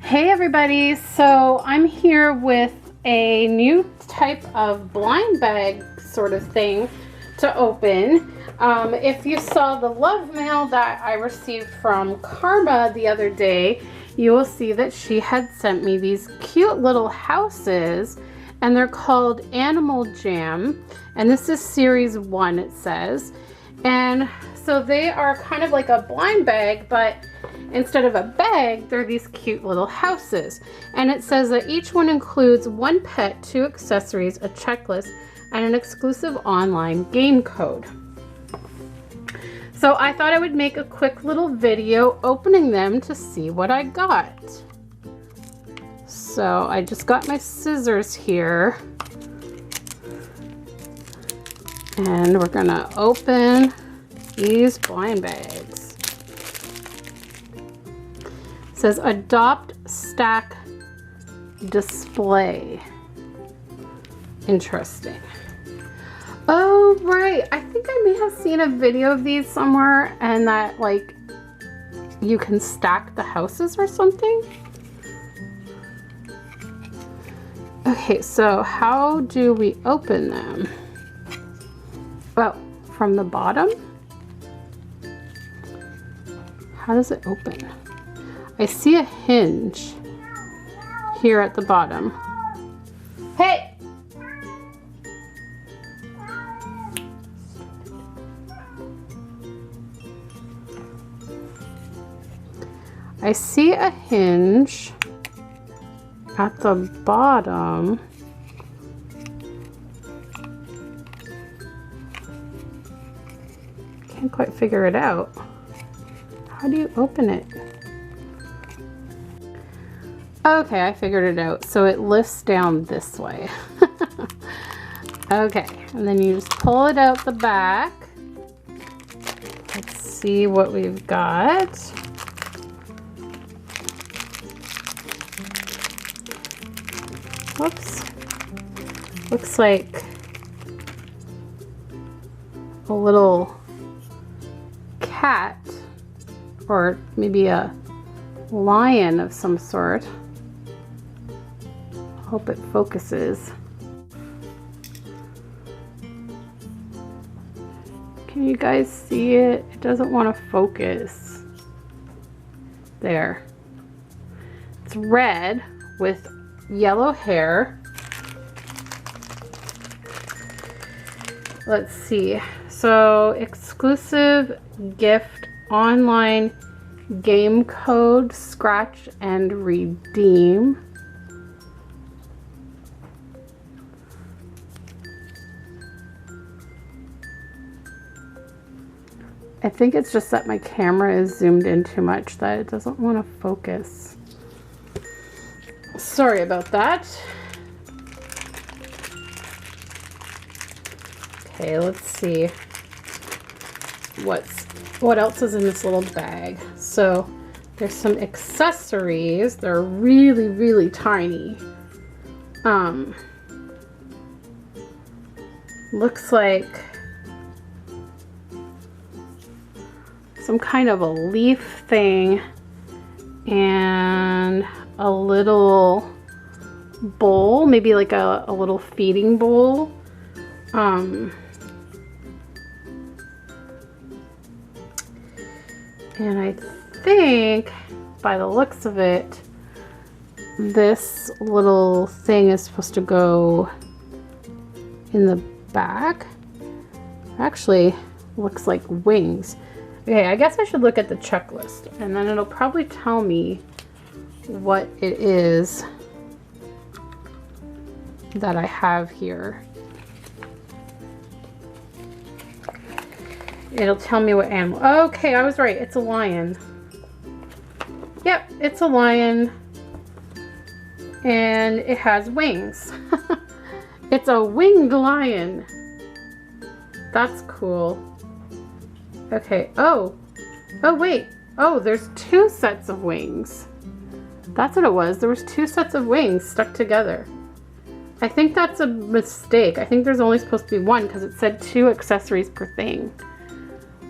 Hey everybody, so I'm here with a new type of blind bag sort of thing to open. If you saw the love mail that I received from Karma the other day, you will see that she had sent me these cute little houses, and they're called Animal Jam, and this is series 1, it says. And so they are kind of like a blind bag, but instead of a bag, they're these cute little houses. And it says that each one includes 1 pet, 2 accessories, a checklist, and an exclusive online game code. So I thought I would make a quick little video opening them to see what I got. So I just got my scissors here. And we're gonna open these blind bags. It says adopt, stack, display. Interesting. Oh, right. I think I may have seen a video of these somewhere, and that like you can stack the houses or something. Okay, so how do we open them? Well, from the bottom? How does it open? I see a hinge here at the bottom. Hey! I see a hinge at the bottom. Can't quite figure it out. How do you open it? Okay, I figured it out. So it lifts down this way. Okay, and then you just pull it out the back. Let's see what we've got. Whoops. Looks like a little cat, or maybe a lion of some sort. Hope it focuses. Can you guys see it? It doesn't want to focus. There. It's red with yellow hair. Let's see. So, exclusive gift online game code, scratch and redeem. I think it's just that my camera is zoomed in too much that it doesn't want to focus. Sorry about that. Okay, let's see what else is in this little bag. So there's some accessories. They're really, really tiny. Looks like some kind of a leaf thing and a little bowl, maybe like a little feeding bowl. And I think by the looks of it, this little thing is supposed to go in the back. Actually, looks like wings. Okay, I guess I should look at the checklist, and then it'll probably tell me what it is that I have here. It'll tell me what animal. Okay, I was right. It's a lion. Yep, it's a lion. And it has wings. It's a winged lion. That's cool. Okay. Oh, wait. Oh, there's 2 sets of wings. That's what it was. There was 2 sets of wings stuck together. I think that's a mistake. I think there's only supposed to be 1 because it said 2 accessories per thing.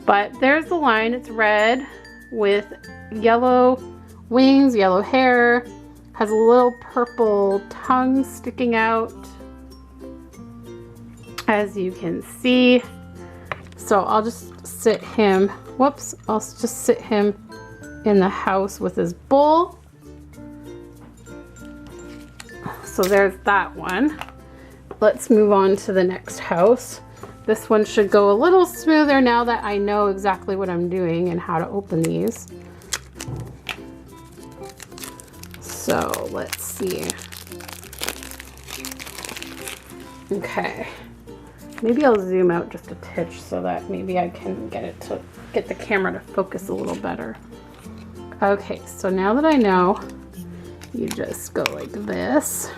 But there's the line. It's red with yellow wings, yellow hair. Has a little purple tongue sticking out, as you can see. So I'll just sit him, whoops, I'll just sit him in the house with his bowl. So there's that one. Let's move on to the next house. This one should go a little smoother now that I know exactly what I'm doing and how to open these. So let's see. Okay. Maybe I'll zoom out just a titch so that maybe I can get the camera to focus a little better. Okay, so now that I know, you just go like this.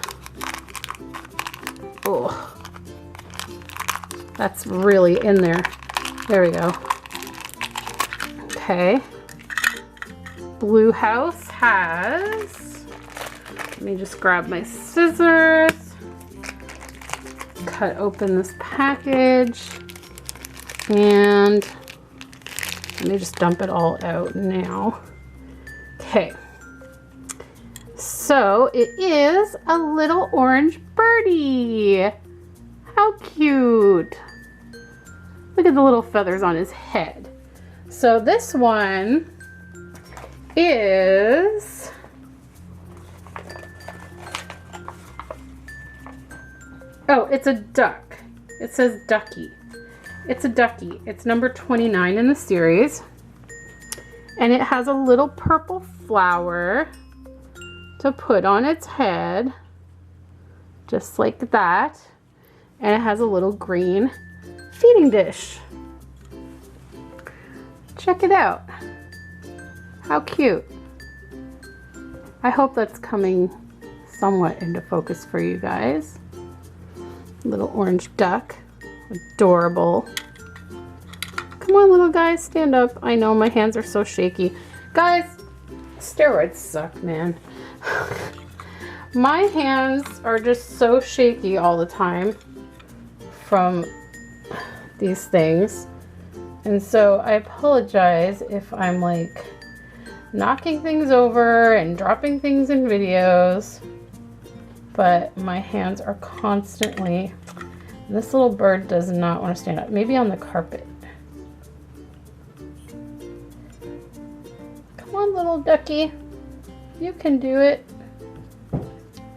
Oh, that's really in there. There we go. Okay. Blue house has, let me just grab my scissors, cut open this package, and let me just dump it all out now. Okay. So it is a little orange birdie. How cute. Look at the little feathers on his head. So this one is it's a duck. It says ducky. It's a ducky. It's number 29 in the series. And it has a little purple flower to put on its head, just like that. And it has a little green feeding dish. Check it out. How cute. I hope that's coming somewhat into focus for you guys. Little orange duck. Adorable. Come on, little guys, stand up. I know my hands are so shaky. Guys, steroids suck, man. My hands are just so shaky all the time from these things. And so I apologize if I'm like knocking things over and dropping things in videos, but my hands are constantly, this little bird does not want to stand up. Maybe on the carpet. Come on, little ducky. You can do it.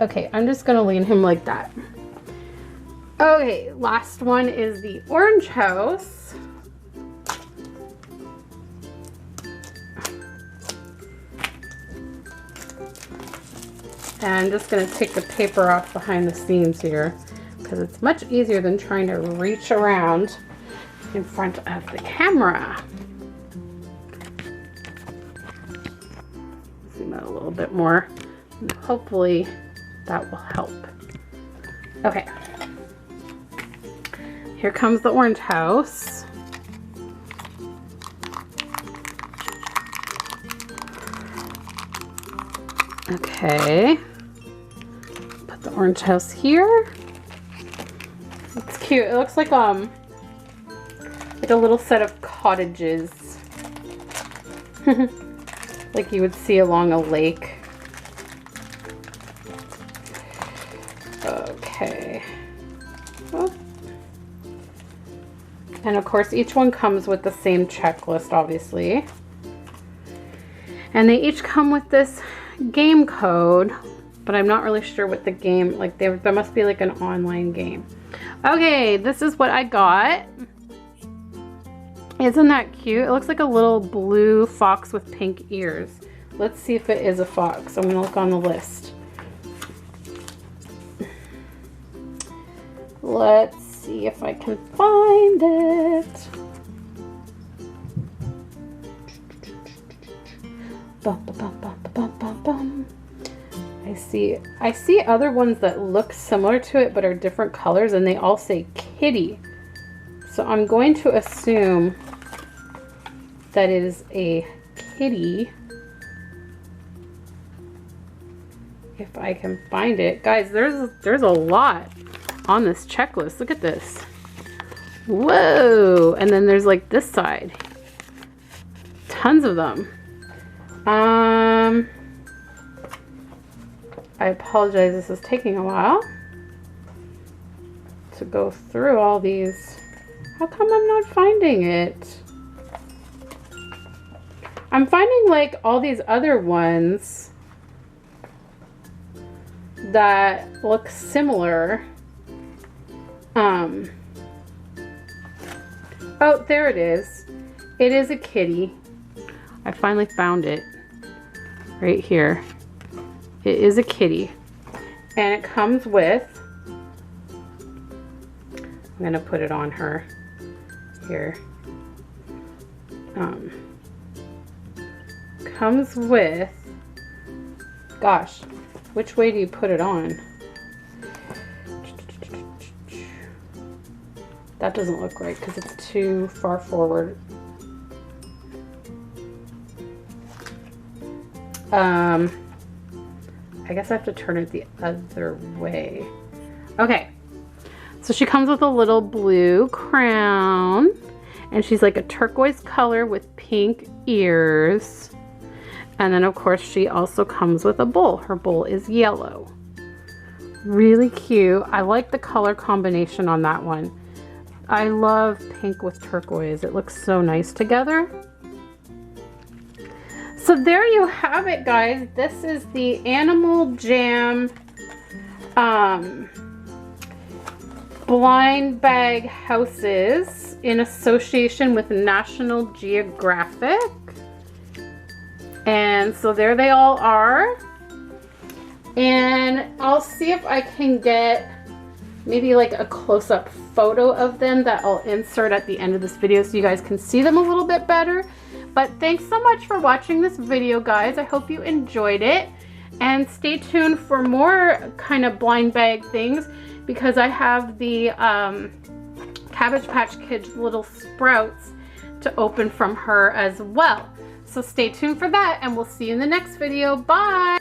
Okay, I'm just gonna lean him like that. Okay, last one is the orange house. And I'm just gonna take the paper off behind the scenes here because it's much easier than trying to reach around in front of the camera. Zoom out a little bit more. And hopefully that will help. Okay. Here comes the orange house. Okay. Put the orange house here. It's cute. It looks like a little set of cottages. Like you would see along a lake. Okay. Oh. And of course each one comes with the same checklist, obviously. And they each come with this game code, but I'm not really sure what the game, like there must be like an online game. Okay, this is what I got. Isn't that cute? It looks like a little blue fox with pink ears. Let's see if it is a fox. I'm gonna look on the list. Let's see if I can find it. Bum, bum, bum, bum, bum, bum, bum. I see other ones that look similar to it but are different colors, and they all say kitty. So I'm going to assume that it is a kitty. If I can find it. Guys, there's a lot on this checklist. Look at this. Whoa. And then there's like this side. Tons of them. I apologize, this is taking a while to go through all these. How come I'm not finding it? I'm finding like all these other ones that look similar. Oh, there it is. It is a kitty. I finally found it right here. It is a kitty, and it comes with, I'm gonna put it on her here. Comes with, gosh, which way do you put it on? That doesn't look right because it's too far forward. I guess I have to turn it the other way. Okay, so she comes with a little blue crown, and she's like a turquoise color with pink ears. And then of course she also comes with a bowl. Her bowl is yellow. Really cute. I like the color combination on that one. I love pink with turquoise. It looks so nice together. So there you have it, guys. This is the Animal Jam blind bag houses in association with National Geographic. And so there they all are. And I'll see if I can get maybe like a close-up photo of them that I'll insert at the end of this video so you guys can see them a little bit better. But thanks so much for watching this video, guys. I hope you enjoyed it, and stay tuned for more kind of blind bag things, because I have the Cabbage Patch Kids little sprouts to open from her as well. So stay tuned for that, and we'll see you in the next video. Bye!